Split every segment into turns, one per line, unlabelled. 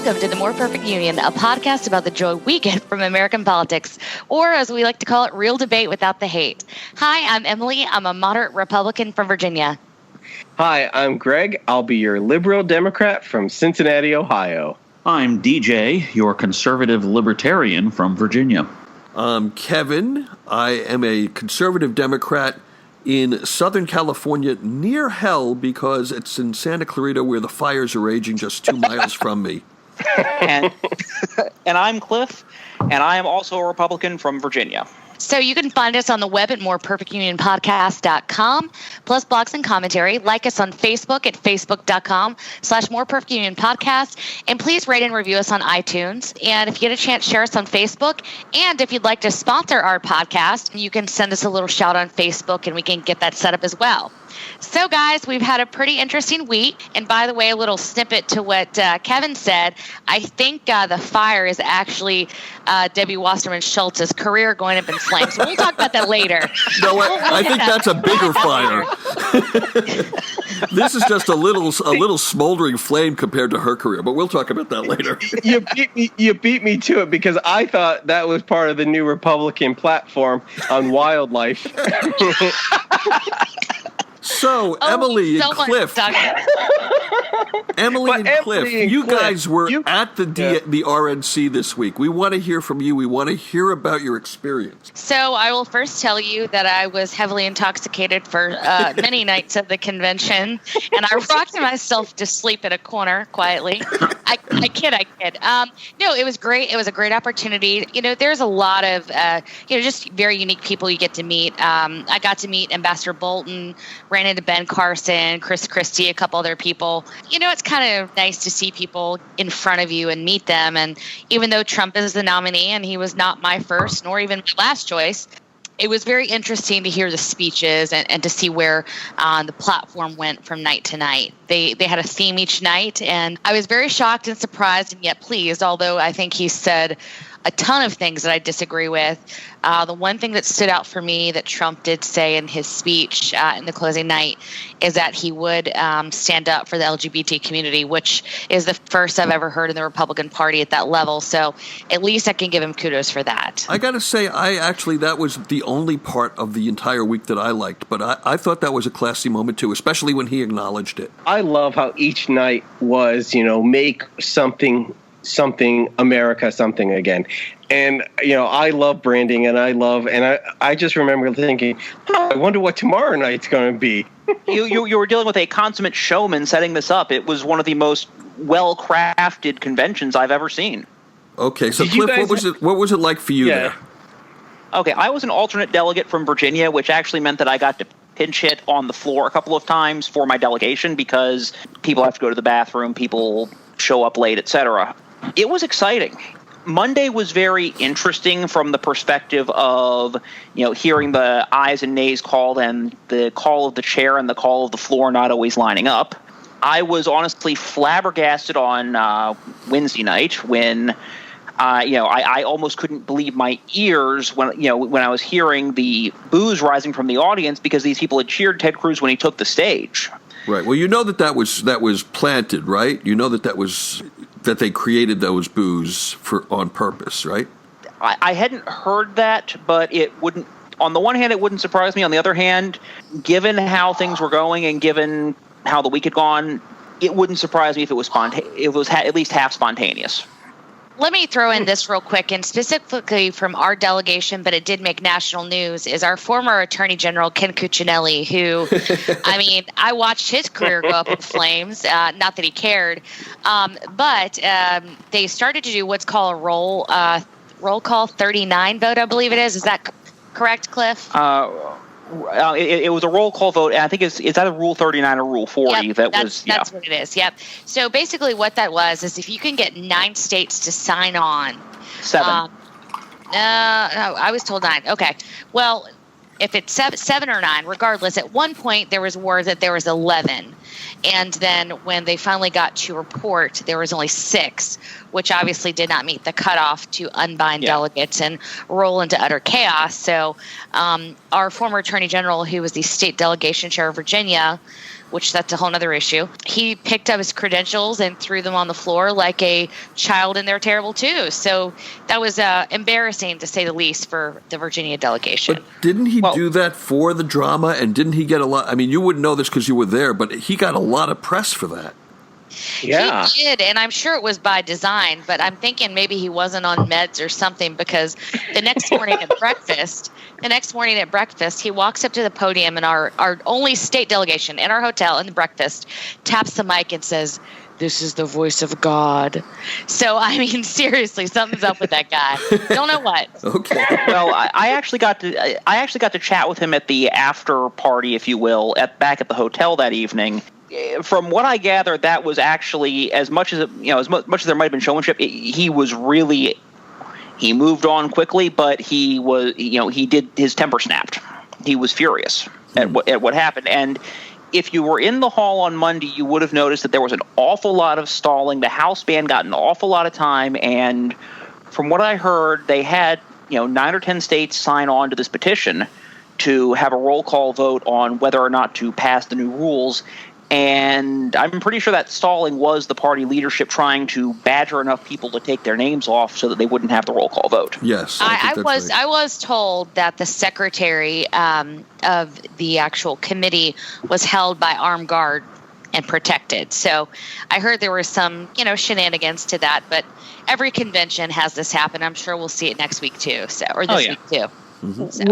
Welcome to the More Perfect Union, a podcast about the joy we get from American politics, or as we like to call it, real debate without the hate. Hi, I'm Emily. I'm a moderate Republican from Virginia.
Hi, I'm Greg. I'll be your liberal Democrat from Cincinnati, Ohio.
I'm DJ, your conservative libertarian from Virginia.
I'm Kevin. I am a conservative Democrat in Southern California, near hell, because it's in Santa Clarita where the fires are raging just 2 miles from me.
And I'm Cliff, and I am also a Republican from Virginia.
So you can find us on the web at moreperfectunionpodcast.com, plus blogs and commentary. Like us on Facebook at facebook.com/moreperfectunionpodcast. And please rate and review us on iTunes. And if you get a chance, share us on Facebook. And if you'd like to sponsor our podcast, you can send us a little shout on Facebook, and we can get that set up as well. So, guys, we've had a pretty interesting week. And by the way, a little snippet to what Kevin said. I think the fire is actually Debbie Wasserman Schultz's career going up in flames. So we'll talk about that later.
No, I think that's a bigger fire. This is just a little smoldering flame compared to her career, but we'll talk about that later.
You beat me to it because I thought that was part of the new Republican platform on wildlife.
So, Emily and Cliff, you guys were at the RNC this week. We want to hear from you. We want to hear about your experience.
So I will first tell you that I was heavily intoxicated for many nights of the convention, and I rocked myself to sleep in a corner quietly. I kid. No, it was great. It was a great opportunity. You know, there's a lot of, just very unique people you get to meet. I got to meet Ambassador Bolton, ran into Ben Carson, Chris Christie, a couple other people. You know, it's kind of nice to see people in front of you and meet them. And even though Trump is the nominee and he was not my first nor even my last choice, it was very interesting to hear the speeches and to see where the platform went from night to night. They had a theme each night, and I was very shocked and surprised and yet pleased, although I think he said a ton of things that I disagree with. The one thing that stood out for me that Trump did say in his speech in the closing night is that he would stand up for the LGBT community, which is the first I've ever heard in the Republican Party at that level. So at least I can give him kudos for that.
I got to say, that was the only part of the entire week that I liked, but I thought that was a classy moment too, especially when he acknowledged it.
I love how each night was, make something America something again. And, I love branding and I just remember thinking, I wonder what tomorrow night's going to be.
You were dealing with a consummate showman setting this up. It was one of the most well-crafted conventions I've ever seen.
Okay, so Cliff, what was it like for you there?
Okay, I was an alternate delegate from Virginia, which actually meant that I got to pinch hit on the floor a couple of times for my delegation because people have to go to the bathroom, people show up late, etc. It was exciting. Monday was very interesting from the perspective of, hearing the ayes and nays called and the call of the chair and the call of the floor not always lining up. I was honestly flabbergasted on Wednesday night when, I almost couldn't believe my ears when I was hearing the boos rising from the audience because these people had cheered Ted Cruz when he took the stage.
Right. Well, that was planted, right? That they created those boos on purpose, right?
I hadn't heard that, but it wouldn't. On the one hand, it wouldn't surprise me. On the other hand, given how things were going and given how the week had gone, it wouldn't surprise me if it was at least half spontaneous.
Let me throw in this real quick, and specifically from our delegation, but it did make national news, is our former Attorney General, Ken Cuccinelli, who, I watched his career go up in flames, not that he cared, but they started to do what's called a roll call 39 vote, I believe it is. Is that correct, Cliff?
It was a roll call vote, and I think it's either Rule 39 or Rule 40.
Yep, that's what it is, yep. So basically what that was is if you can get 9 states to sign on.
7.
No, I was told 9. Okay. Well, if it's 7 or 9, regardless, at one point there was word that there was 11. And then when they finally got to report, there was only 6, which obviously did not meet the cutoff to unbind delegates and roll into utter chaos. So our former Attorney General, who was the state delegation chair of Virginia, which that's a whole other issue. He picked up his credentials and threw them on the floor like a child in their terrible twos. So that was embarrassing, to say the least, for the Virginia delegation.
But didn't he do that for the drama? And didn't he get a lot? I mean, you wouldn't know this because you were there, but he got a lot of press for that.
Yeah.
He did, and I'm sure it was by design, but I'm thinking maybe he wasn't on meds or something, because the next morning at breakfast, he walks up to the podium, and our only state delegation in our hotel in the breakfast taps the mic and says, "This is the voice of God." So, I mean, seriously, something's up with that guy. Don't know what.
Okay.
Well, I actually got to chat with him at the after party, if you will, back at the hotel that evening. From what I gathered, that was actually, as much as as much as there might have been showmanship, he moved on quickly, but his temper snapped. He was furious at what happened. And if you were in the hall on Monday, you would have noticed that there was an awful lot of stalling. The House band got an awful lot of time, and from what I heard, they had 9 or 10 states sign on to this petition to have a roll call vote on whether or not to pass the new rules. And I'm pretty sure that stalling was the party leadership trying to badger enough people to take their names off so that they wouldn't have the roll call vote.
Yes,
I was told that the secretary of the actual committee was held by armed guard and protected. So I heard there were some shenanigans to that, but every convention has this happen. I'm sure we'll see it next week too. Week too.
Mm-hmm. So.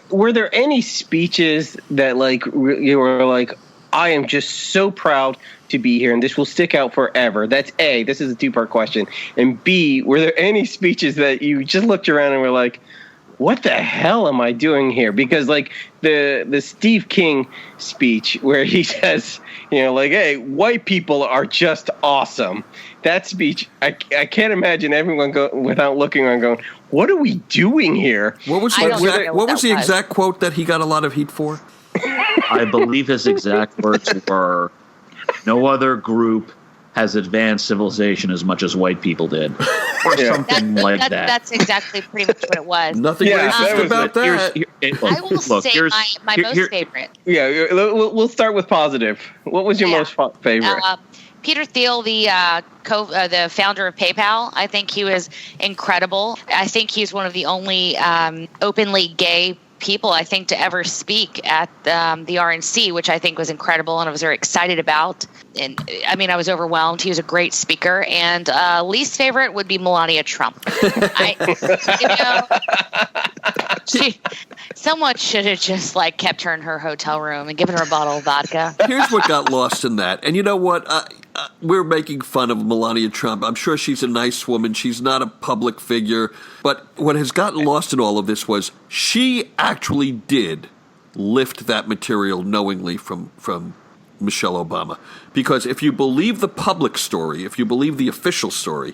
Were there any speeches that you were like, I am just so proud to be here, and this will stick out forever? That's A. This is a two-part question. And B, were there any speeches that you just looked around and were like, what the hell am I doing here? Because the Steve King speech where he says, hey, white people are just awesome. That speech, I can't imagine everyone without looking around going, what are we doing here?
What was the exact quote that he got a lot of heat for?
I believe his exact words were, "No other group has advanced civilization as much as white people did," or something like that.
That's exactly pretty much what it was.
Nothing racist about that.
I will say my most favorite.
Yeah, we'll start with positive. What was your most favorite?
Peter Thiel, the founder of PayPal. I think he was incredible. I think he's one of the only openly gay people, I think, to ever speak at the RNC, which I think was incredible and I was very excited about. And I mean, I was overwhelmed. He was a great speaker. And least favorite would be Melania Trump. Someone should have just kept her in her hotel room and given her a bottle of vodka.
Here's what got lost in that. And you know what? We're making fun of Melania Trump. I'm sure she's a nice woman. She's not a public figure. But what has gotten lost in all of this was she actually did lift that material knowingly from Michelle Obama. Because if you believe the public story, if you believe the official story,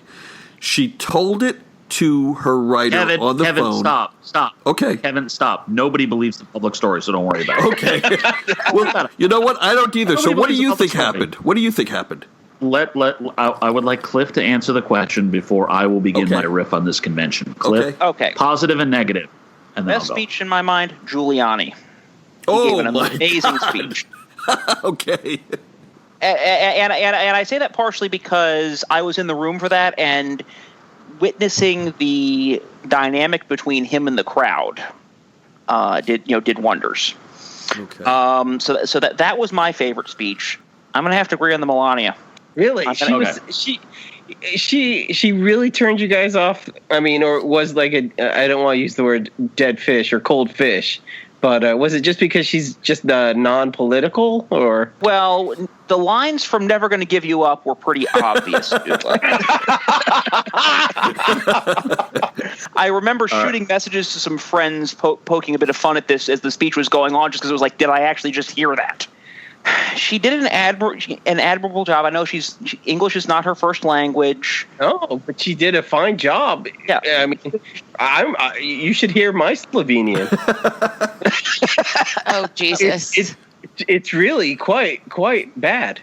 she told it to her writer on the phone.
Stop.
Okay.
Kevin, stop. Nobody believes the public story, so don't worry about it.
Okay. Well, you know what? I don't either. So what do you think happened? What do you think happened?
I would like Cliff to answer the question before I will begin my riff on this convention. Cliff,
okay.
Positive and negative. And then
best speech in my mind, Giuliani. He gave an amazing speech.
Okay.
And I say that partially because I was in the room for that, and witnessing the dynamic between him and the crowd did wonders.
Okay.
So that was my favorite speech. I'm going to have to agree on the Melania.
Really? She really turned you guys off? I mean, or was I don't want to use the word dead fish or cold fish, but was it just because she's just non-political, or?
Well, the lines from Never Gonna Give You Up were pretty obvious. I remember shooting messages to some friends poking a bit of fun at this as the speech was going on, just because it was like, did I actually just hear that? She did an admirable job. I know English is not her first language.
Oh, but she did a fine job.
Yeah,
I mean, you should hear my Slovenian.
Oh Jesus!
It's really quite bad.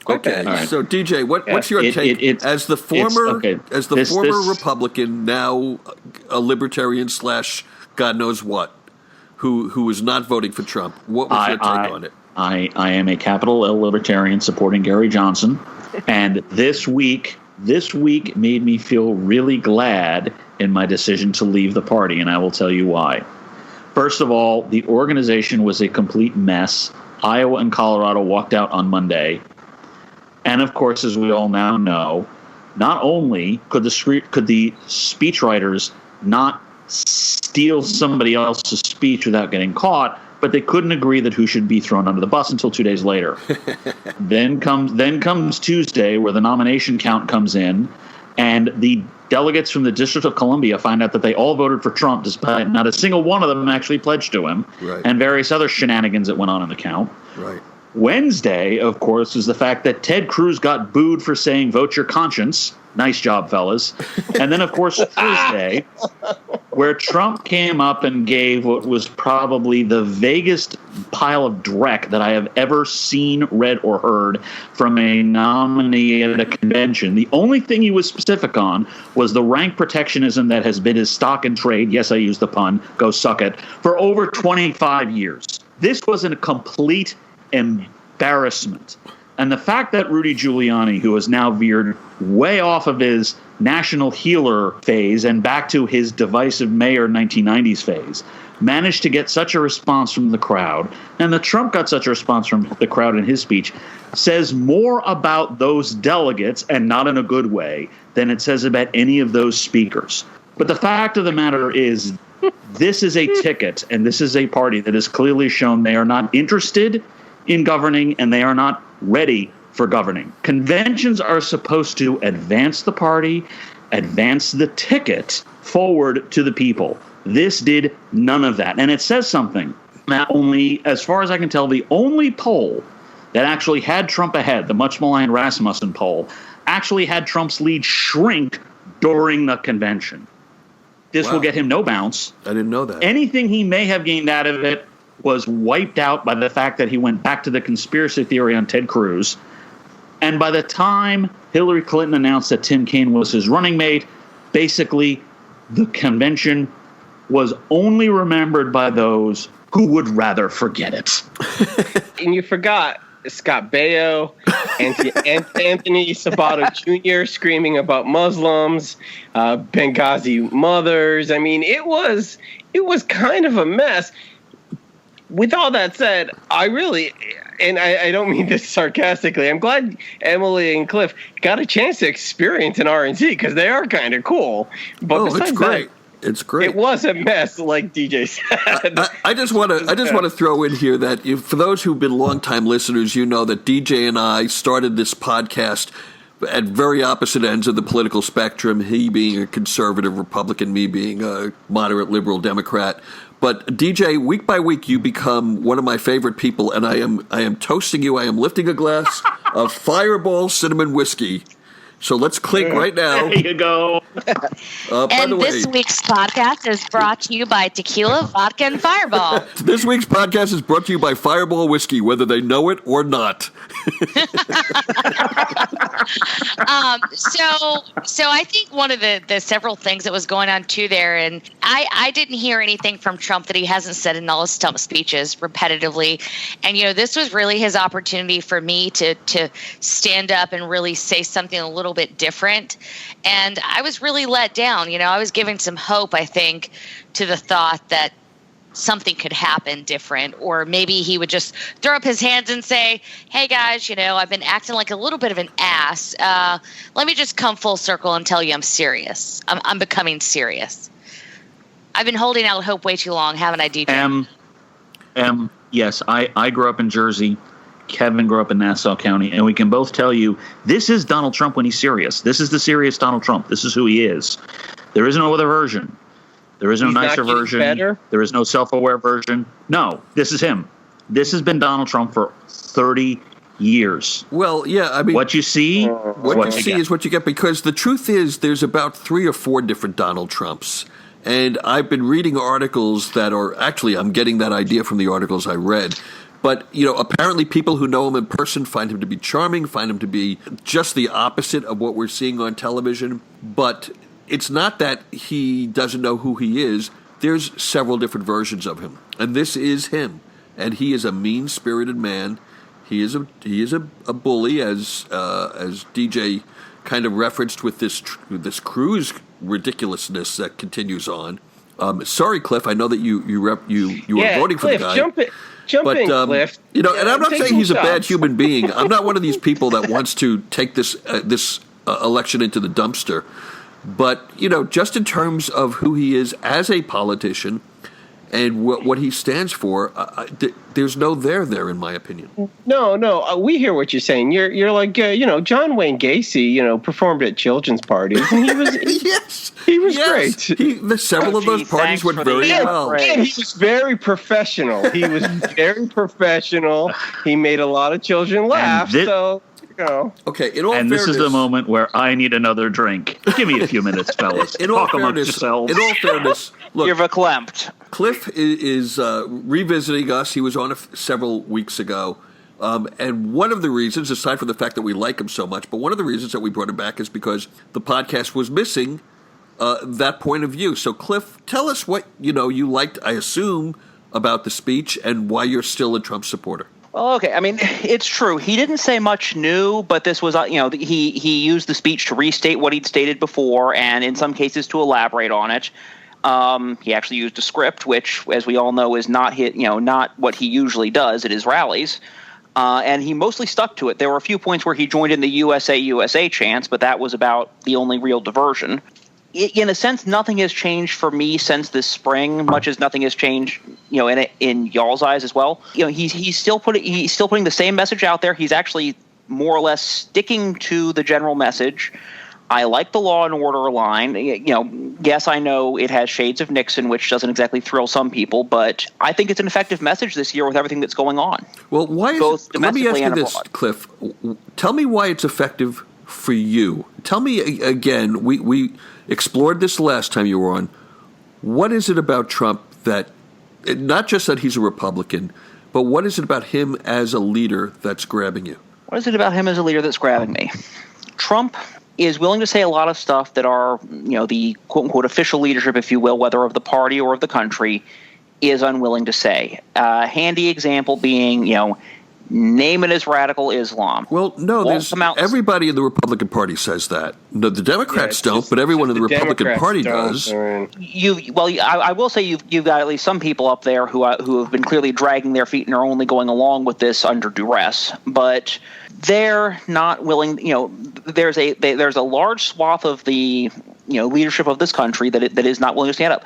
Okay,
bad.
So DJ, what's your take as the former Republican, now a libertarian / God knows what, who is not voting for Trump? What was your take on it?
I am a capital L libertarian supporting Gary Johnson, and this week made me feel really glad in my decision to leave the party, and I will tell you why. First of all, the organization was a complete mess. Iowa and Colorado walked out on Monday. And of course, as we all now know, not only could the speechwriters not steal somebody else's speech without getting caught, but they couldn't agree that who should be thrown under the bus until 2 days later. Then comes Tuesday, where the nomination count comes in, and the delegates from the District of Columbia find out that they all voted for Trump, despite not a single one of them actually pledged to him,
right,
and various other shenanigans that went on in the count.
Right.
Wednesday, of course, is the fact that Ted Cruz got booed for saying, "Vote your conscience." Nice job, fellas. And then, of course, Thursday, where Trump came up and gave what was probably the vaguest pile of dreck that I have ever seen, read, or heard from a nominee at a convention. The only thing he was specific on was the rank protectionism that has been his stock in trade. Yes, I used the pun. Go suck it. For over 25 years. This was a complete embarrassment. And the fact that Rudy Giuliani, who has now veered way off of his national healer phase and back to his divisive mayor 1990s phase, managed to get such a response from the crowd, and that Trump got such a response from the crowd in his speech, says more about those delegates, and not in a good way, than it says about any of those speakers. But the fact of the matter is, this is a ticket, and this is a party that has clearly shown they are not interested in governing, and they are not ready for governing. Conventions are supposed to advance the party, advance the ticket forward to the people. This did none of that. And it says something. Not only, as far as I can tell, the only poll that actually had Trump ahead, the much maligned Rasmussen poll, actually had Trump's lead shrink during the convention. This will get him no bounce.
I didn't know that.
Anything he may have gained out of it was wiped out by the fact that he went back to the conspiracy theory on Ted Cruz. And by the time Hillary Clinton announced that Tim Kaine was his running mate, basically the convention was only remembered by those who would rather forget it.
And you forgot Scott Baio, Anthony Sabato Jr. screaming about Muslims, Benghazi mothers. I mean, it was kind of a mess. With all that said, I really, and I don't mean this sarcastically, I'm glad Emily and Cliff got a chance to experience an RNC because they are kind of cool. But
it's great. It's great.
It was a mess, like DJ said.
I just want to throw in here that for those who've been longtime listeners, you know that DJ and I started this podcast at very opposite ends of the political spectrum. He being a conservative Republican, me being a moderate liberal Democrat. But DJ, week by week, you become one of my favorite people, and I am toasting you. I am lifting a glass of Fireball cinnamon whiskey. So let's clink right now.
There you go.
And this week's podcast is brought to you by Tequila, Vodka, and Fireball.
This week's podcast is brought to you by Fireball whiskey, whether they know it or not.
So I think one of the several things that was going on too there, and I didn't hear anything from Trump that he hasn't said in all his stump speeches repetitively. And, this was really his opportunity for me to stand up and really say something a little bit different. And I was really let down. I was giving some hope, I think, to the thought that something could happen different, or maybe he would just throw up his hands and say, hey guys, I've been acting like a little bit of an ass. Let me just come full circle and tell you I'm serious. I'm becoming serious. I've been holding out hope way too long, haven't I, DJ?
Yes, I grew up in Jersey. Kevin grew up in Nassau County, and we can both tell you this is Donald Trump when he's serious. This is the serious Donald Trump. This is who he is. There is no other version. There is no nicer version. Better? There is no self-aware version. No, this is him. This has been Donald Trump for 30 years.
Well, yeah, I mean,
what you see
is what you get, because the truth is there's about 3 or 4 different Donald Trumps. And I've been reading articles that are actually, I'm getting that idea from the articles I read. But, apparently people who know him in person find him to be charming, find him to be just the opposite of what we're seeing on television. But it's not that he doesn't know who he is. There's several different versions of him. And this is him. and he is a mean-spirited man. He is a bully, as DJ kind of referenced with this Cruz ridiculousness that continues on. Sorry, Cliff. I know that you were voting for
Cliff,
the guy.
Jump in, Cliff.
And I'm not saying he's a bad
shots.
human being. I'm not one of these people that wants to take this election into the dumpster. But just in terms of who he is as a politician and what he stands for, there's no there in my opinion.
No, we hear what you're saying. You're like, John Wayne Gacy, performed at children's parties, and he was he was great.
Several of those parties went very well.
And he was very professional. He was very professional. He made a lot of children laugh.
Okay, in all fairness,
this is the moment where I need another drink. Give me a few minutes, fellas. Talk amongst yourselves.
In all fairness, look,
You're verklempt.
Cliff is revisiting us. He was on several weeks ago. And one of the reasons, aside from the fact that we like him so much, but one of the reasons that we brought him back is because the podcast was missing that point of view. So, Cliff, tell us what you liked, I assume, about the speech and why you're still a Trump supporter.
Well, okay. I mean, it's true. He didn't say much new, but this was, he used the speech to restate what he'd stated before, and in some cases to elaborate on it. He actually used a script, which, as we all know, is not what he usually does at his rallies. And he mostly stuck to it. There were a few points where he joined in the USA chants, but that was about the only real diversion. In a sense, nothing has changed for me since this spring, much as nothing has changed, in y'all's eyes as well. He's still putting the same message out there. He's actually more or less sticking to the general message. I like the law and order line. Yes, I know it has shades of Nixon, which doesn't exactly thrill some people, but I think it's an effective message this year with everything that's going on.
Well, why is
both
it? Let me ask you this,
abroad.
Cliff. Tell me why it's effective for you. Tell me again. We explored this last time you were on. What is it about Trump that, not just that he's a Republican, but what is it about him as a leader that's grabbing you?
What is it about him as a leader that's grabbing me? Trump is willing to say a lot of stuff that are, the quote-unquote official leadership, if you will, whether of the party or of the country, is unwilling to say. Handy example being, name it as radical Islam.
Well, no, everybody in the Republican Party says that. No, the Democrats don't, but everyone in the Republican Party does.
I will say you've got at least some people up there who have been clearly dragging their feet and are only going along with this under duress, but they're not willing. There's a large swath of the leadership of this country that is not willing to stand up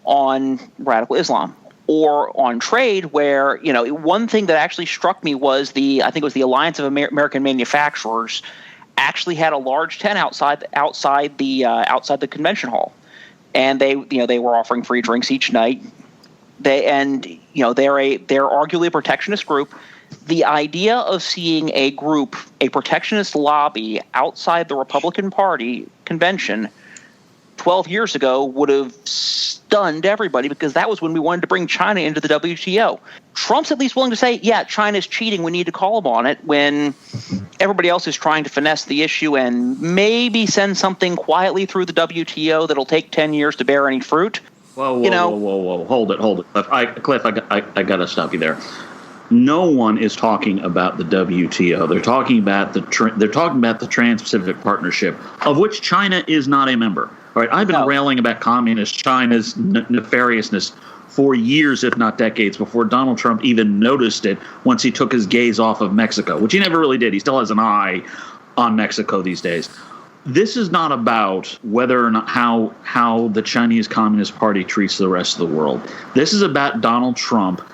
on radical Islam. Or on trade, where one thing that actually struck me was the Alliance of American Manufacturers actually had a large tent outside the convention hall, and they were offering free drinks each night. They're arguably a protectionist group. The idea of seeing a protectionist lobby outside the Republican Party convention 12 years ago would have stunned everybody, because that was when we wanted to bring China into the WTO. Trump's at least willing to say, yeah, China's cheating, we need to call them on it, when everybody else is trying to finesse the issue and maybe send something quietly through the WTO that'll take 10 years to bear any fruit.
Whoa. Hold it. Cliff, I got to stop you there. No one is talking about the WTO. They're talking about the Trans-Pacific Partnership, of which China is not a member. All right, I've been railing about communist China's nefariousness for years, if not decades, before Donald Trump even noticed it once he took his gaze off of Mexico, which he never really did. He still has an eye on Mexico these days. This is not about whether or not how the Chinese Communist Party treats the rest of the world. This is about Donald Trump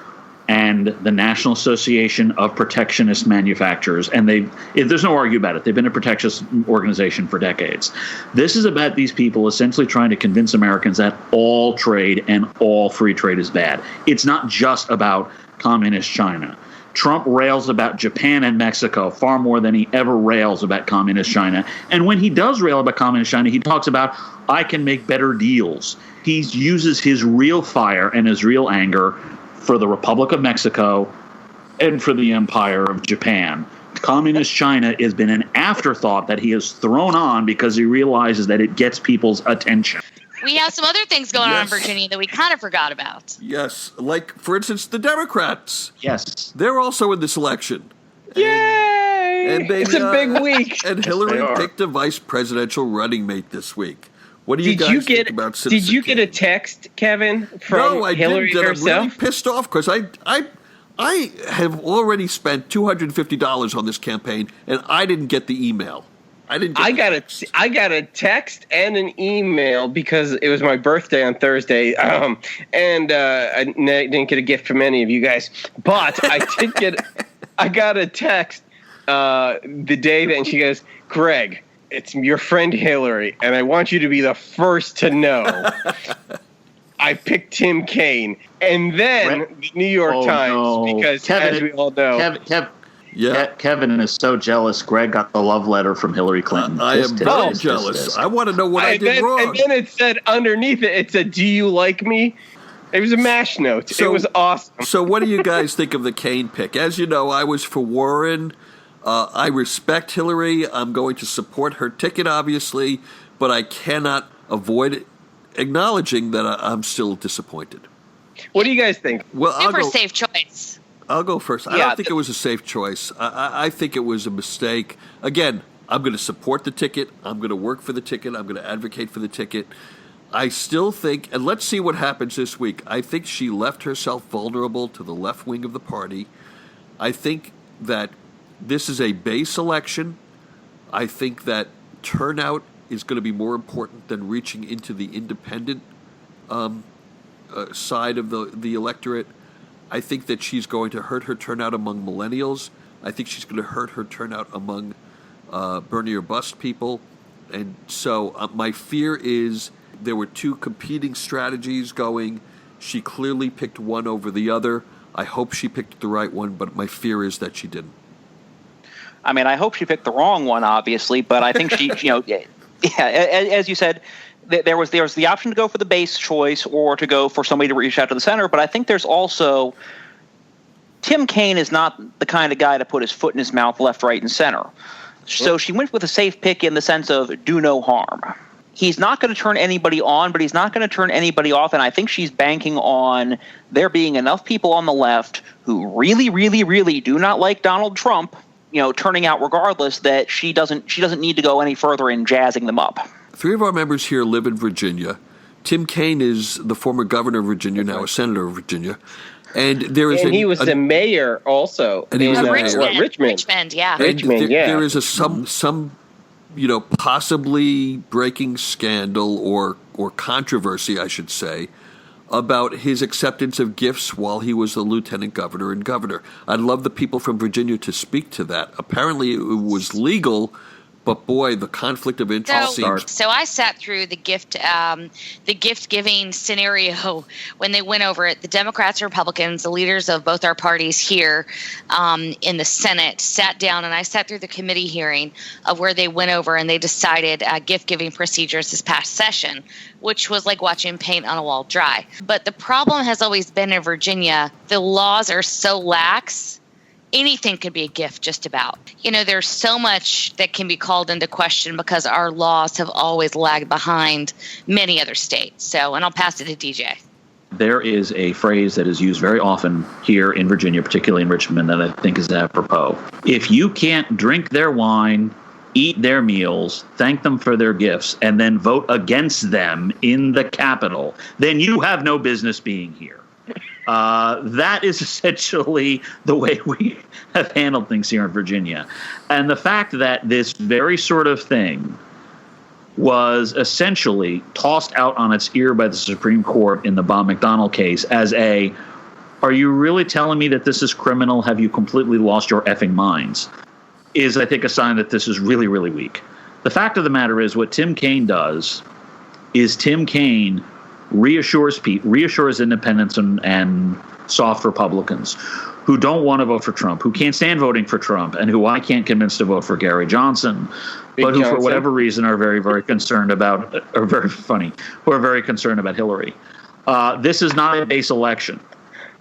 and the National Association of Protectionist Manufacturers. And there's no argue about it. They've been a protectionist organization for decades. This is about these people essentially trying to convince Americans that all trade and all free trade is bad. It's not just about communist China. Trump rails about Japan and Mexico far more than he ever rails about communist China. And when he does rail about communist China, he talks about, I can make better deals. He uses his real fire and his real anger for the Republic of Mexico and for the Empire of Japan. Communist China has been an afterthought that he has thrown on because he realizes that it gets people's attention.
we have some other things going on in
Yes.
Virginia that we kind of forgot about.
Yes, like, for instance, the Democrats.
Yes.
They're also in this election.
Yay!
And they,
it's a big week.
And
they
Hillary
are.
picked a vice presidential running mate this week. What do you
Did
guys
you
think
get?
about Citizen
Did you get a
Kane?
text, Kevin, from
No, I
Hillary
didn't. And I'm really
herself?
pissed off because I have already spent $250 on this campaign, and I didn't get the email. I didn't. Get
I got a text and an email because it was my birthday on Thursday, and I didn't get a gift from any of you guys. But I did get. I got a text the day that, and she goes, "Greg, it's your friend Hillary, and I want you to be the first to know." I picked Tim Kaine, and then the New York Times, because
Kevin,
as we all know,
Kevin is so jealous. Greg got the love letter from Hillary Clinton.
I am very jealous. I want to know what I did wrong.
And then it said underneath it said, "Do you like me?" It was a mash note. It was awesome.
So what do you guys think of the Kaine pick? As you know, I was for Warren. I respect Hillary. I'm going to support her ticket, obviously, but I cannot avoid acknowledging that I'm still disappointed.
What do you guys think?
Well,
Super safe choice.
I'll go first. I don't think it was a safe choice. I think it was a mistake. Again, I'm going to support the ticket. I'm going to work for the ticket. I'm going to advocate for the ticket. I still think, and let's see what happens this week, I think she left herself vulnerable to the left wing of the party. I think that this is a base election. I think that turnout is going to be more important than reaching into the independent side of the electorate. I think that she's going to hurt her turnout among millennials. I think she's going to hurt her turnout among Bernie or Bust people. And so my fear is there were two competing strategies going. She clearly picked one over the other. I hope she picked the right one, but my fear is that she didn't.
I mean, I hope she picked the wrong one, obviously, but I think she, as you said, there's the option to go for the base choice or to go for somebody to reach out to the center. But I think there's also Tim Kaine is not the kind of guy to put his foot in his mouth left, right, and center. So she went with a safe pick in the sense of do no harm. He's not going to turn anybody on, but he's not going to turn anybody off. And I think she's banking on there being enough people on the left who really, really, really do not like Donald Trump, turning out regardless, that she doesn't need to go any further in jazzing them up.
Three of our members here live in Virginia. Tim Kaine is the former governor of Virginia, now a senator of Virginia. And there is
he was the mayor also.
And he was the
mayor.
Richmond, yeah.
There is some possibly breaking scandal or controversy, I should say, about his acceptance of gifts while he was the lieutenant governor and governor. I'd love the people from Virginia to speak to that. Apparently it was legal, but boy, the conflict of interest seems...
So I sat through the gift giving scenario when they went over it. The Democrats and Republicans, the leaders of both our parties here in the Senate, sat down, and I sat through the committee hearing of where they went over and they decided gift giving procedures this past session, which was like watching paint on a wall dry. But the problem has always been in Virginia, the laws are so lax. Anything could be a gift, just about. There's so much that can be called into question because our laws have always lagged behind many other states. So, and I'll pass it to DJ.
There is a phrase that is used very often here in Virginia, particularly in Richmond, that I think is apropos. If you can't drink their wine, eat their meals, thank them for their gifts, and then vote against them in the Capitol, then you have no business being here. That is essentially the way we have handled things here in Virginia. And the fact that this very sort of thing was essentially tossed out on its ear by the Supreme Court in the Bob McDonnell case as are you really telling me that this is criminal? Have you completely lost your effing minds? Is, I think, a sign that this is really, really weak. The fact of the matter is what Tim Kaine does is Tim Kaine reassures independents and soft Republicans who don't want to vote for Trump, who can't stand voting for Trump, and who I can't convince to vote for Gary Johnson, but who for whatever reason are very, very concerned about, who are very concerned about Hillary. This is not a base election.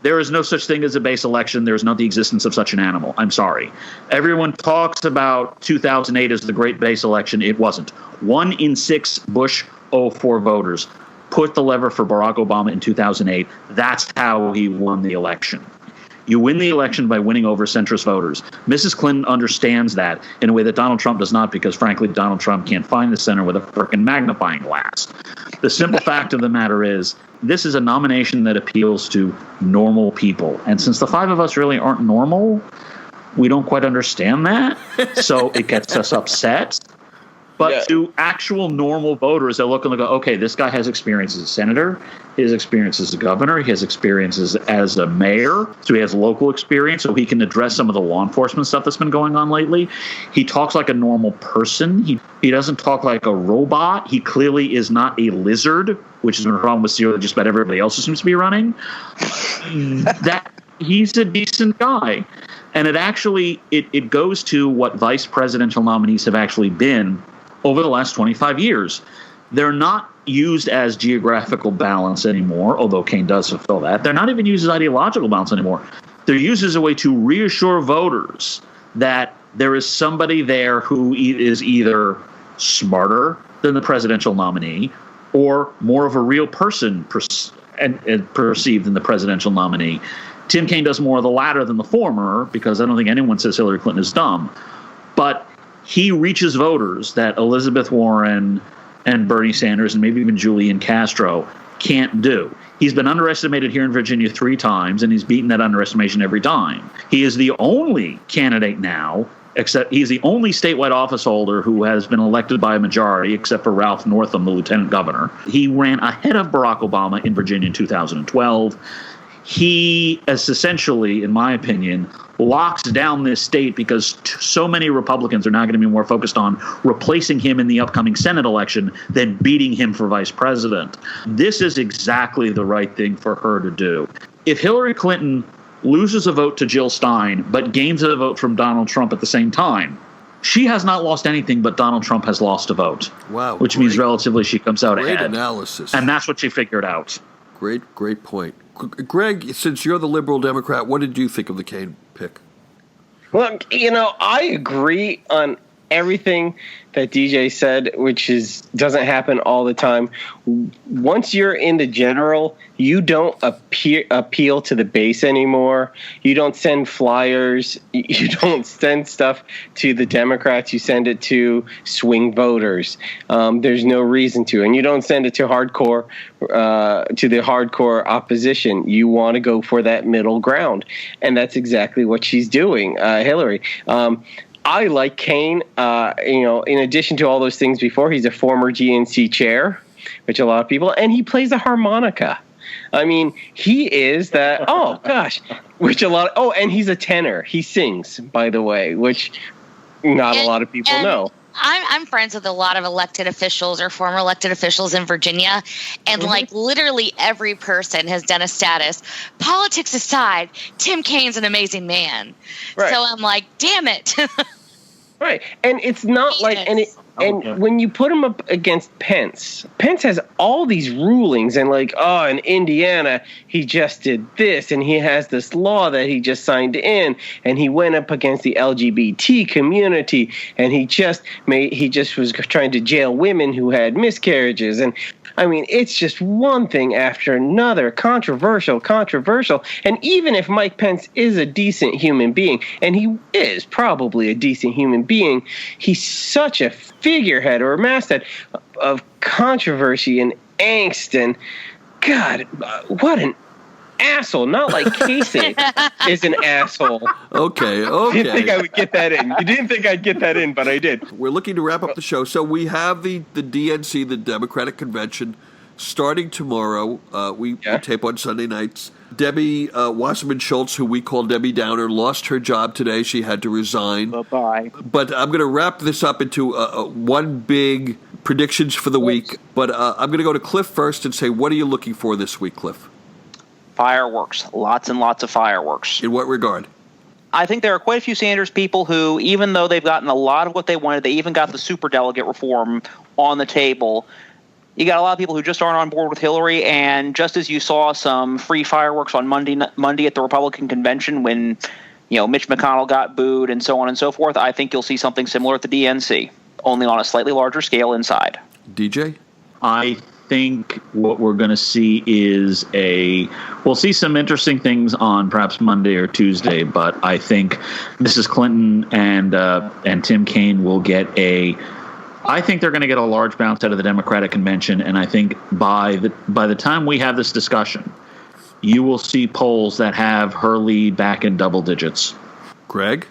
There is no such thing as a base election. There is not the existence of such an animal. I'm sorry. Everyone talks about 2008 as the great base election. It wasn't. 1 in 6 Bush 04 voters put the lever for Barack Obama in 2008. That's how he won the election. You win the election by winning over centrist voters. Mrs. Clinton understands that in a way that Donald Trump does not, because, frankly, Donald Trump can't find the center with a frickin' magnifying glass. The simple fact of the matter is, this is a nomination that appeals to normal people. And since the five of us really aren't normal, we don't quite understand that. So it gets us upset. But to actual normal voters, they look and they go, okay, this guy has experience as a senator, he has experience as a governor, he has experiences as a mayor, so he has local experience, so he can address some of the law enforcement stuff that's been going on lately. He talks like a normal person. He doesn't talk like a robot. He clearly is not a lizard, which has been a problem with just about everybody else who seems to be running. That he's a decent guy. And it goes to what vice presidential nominees have actually been over the last 25 years. They're not used as geographical balance anymore, although Kaine does fulfill that. They're not even used as ideological balance anymore. They're used as a way to reassure voters that there is somebody there who is either smarter than the presidential nominee or more of a real person and perceived than the presidential nominee. Tim Kaine does more of the latter than the former, because I don't think anyone says Hillary Clinton is dumb. But he reaches voters that Elizabeth Warren and Bernie Sanders and maybe even Julian Castro can't do. He's been underestimated here in Virginia 3 times, and he's beaten that underestimation every time. He is the only candidate now, except he's the only statewide office holder who has been elected by a majority, except for Ralph Northam, the lieutenant governor. He ran ahead of Barack Obama in Virginia in 2012. He is essentially, in my opinion, locks down this state because so many Republicans are now going to be more focused on replacing him in the upcoming Senate election than beating him for vice president. This is exactly the right thing for her to do. If Hillary Clinton loses a vote to Jill Stein but gains a vote from Donald Trump at the same time, she has not lost anything, but Donald Trump has lost a vote.
Wow.
Which means relatively she comes out ahead.
Great analysis.
And that's what she figured out.
Great point. Greg, since you're the liberal Democrat, what did you think of the Kaine pick?
Well, I agree on everything that DJ said, which doesn't happen all the time. Once you're in the general, you don't appeal to the base anymore. You don't send flyers. You don't send stuff to the Democrats. You send it to swing voters. There's no reason to, and you don't send it to the hardcore opposition. You want to go for that middle ground, and that's exactly what she's doing, Hillary. I like Kaine. In addition to all those things before, he's a former GNC chair, which a lot of people, and he plays a harmonica. I mean, he is that. Oh gosh, and he's a tenor. He sings, by the way, which not a lot of people know.
I'm friends with a lot of elected officials or former elected officials in Virginia, and like literally every person has done a status. Politics aside, Tim Kaine's an amazing man. Right. So I'm like, damn it.
Right. And it's not when you put him up against Pence has all these rulings and in Indiana, he just did this and he has this law that he just signed in and he went up against the LGBT community and he just was trying to jail women who had miscarriages. And I mean, it's just one thing after another, controversial. And even if Mike Pence is a decent human being, and he is probably a decent human being, he's such a figurehead or a masthead of controversy and angst. And God, what an asshole. Not like Kasich is an asshole.
Okay.
I didn't think I would get that in. You didn't think I'd get that in, but I did.
We're looking to wrap up the show. So we have the DNC, the Democratic Convention, starting tomorrow. We tape on Sunday nights. Debbie Wasserman Schultz, who we call Debbie Downer, lost her job today. She had to resign.
Bye-bye.
But I'm going to wrap this up into one big predictions for the week. But I'm going to go to Cliff first and say, what are you looking for this week, Cliff?
Fireworks. Lots and lots of fireworks.
In what regard?
I think there are quite a few Sanders people who, even though they've gotten a lot of what they wanted, they even got the superdelegate reform on the table. You got a lot of people who just aren't on board with Hillary, and just as you saw some free fireworks on Monday at the Republican convention when, Mitch McConnell got booed and so on and so forth, I think you'll see something similar at the DNC, only on a slightly larger scale inside.
DJ?
I think what we're going to see is we'll see some interesting things on perhaps Monday or Tuesday, but I think Mrs. Clinton and Tim Kaine will get I think they're going to get a large bounce out of the Democratic convention, and I think by the time we have this discussion, you will see polls that have her lead back in double digits.
Greg?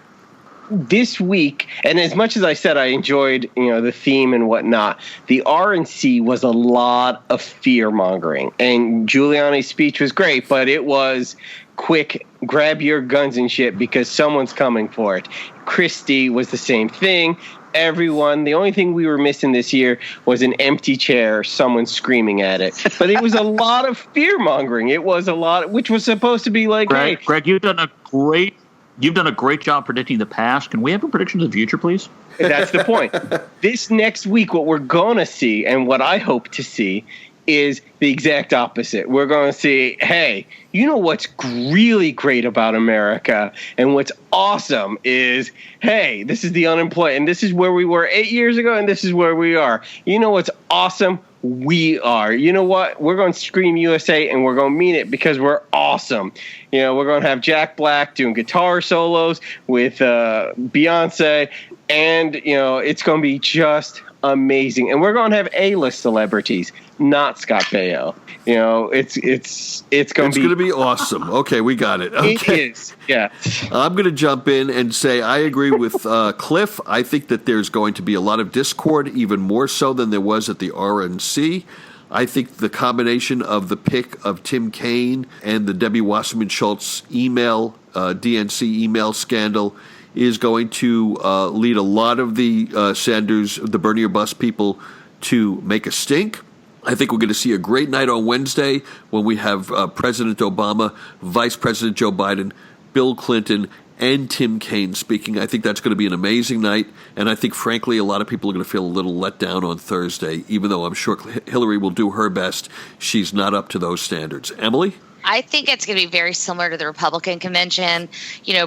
This week, and as much as I said I enjoyed, the theme and whatnot, the RNC was a lot of fear mongering, and Giuliani's speech was great, but it was quick, grab your guns and shit because someone's coming for it. Christie was the same thing. Everyone, the only thing we were missing this year was an empty chair, someone screaming at it. But it was a lot of fear mongering. It was a lot, which was supposed to be like,
Greg,
hey,
Greg, you've done a great job predicting the past. Can we have a prediction of the future, please?
That's the point. This next week, what we're going to see, and what I hope to see, is the exact opposite. We're going to see, hey, you know what's really great about America, and what's awesome is, hey, this is the unemployed, and this is where we were 8 years ago, and this is where we are. You know what's awesome? We are. You know what? We're going to scream USA, and we're going to mean it because we're awesome. We're going to have Jack Black doing guitar solos with Beyonce, and, it's going to be just amazing. And we're going to have A-list celebrities, not Scott Baio. It's going to be
awesome. Okay, we got it. Okay.
It is. Yeah.
I'm going to jump in and say I agree with Cliff. I think that there's going to be a lot of discord, even more so than there was at the RNC. I think the combination of the pick of Tim Kaine and the Debbie Wasserman Schultz DNC email scandal is going to lead a lot of the Sanders, the Bernie or Bust people to make a stink. I think we're going to see a great night on Wednesday when we have President Obama, Vice President Joe Biden, Bill Clinton, and Tim Kaine speaking. I think that's going to be an amazing night, and I think, frankly, a lot of people are going to feel a little let down on Thursday, even though I'm sure Hillary will do her best. She's not up to those standards. Emily?
I think it's going to be very similar to the Republican convention.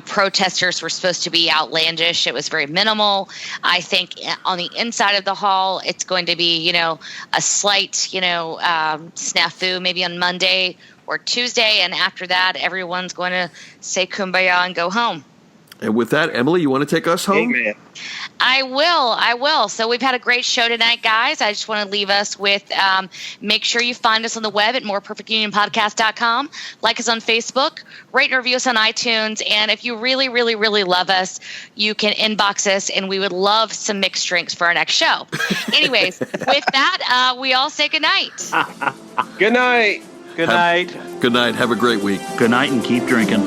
Protesters were supposed to be outlandish. It was very minimal. I think on the inside of the hall, it's going to be, a slight, snafu maybe on Monday or Tuesday. And after that, everyone's going to say kumbaya and go home.
And with that, Emily, you want to take us home?
Amen.
I will. So we've had a great show tonight, guys. I just want to leave us with make sure you find us on the web at moreperfectunionpodcast.com. Like us on Facebook, rate and review us on iTunes. And if you really, really, really love us, you can inbox us, and we would love some mixed drinks for our next show. Anyways, with that, we all say good night.
Good night.
Good night.
Good night. Have a great week.
Good night and keep drinking.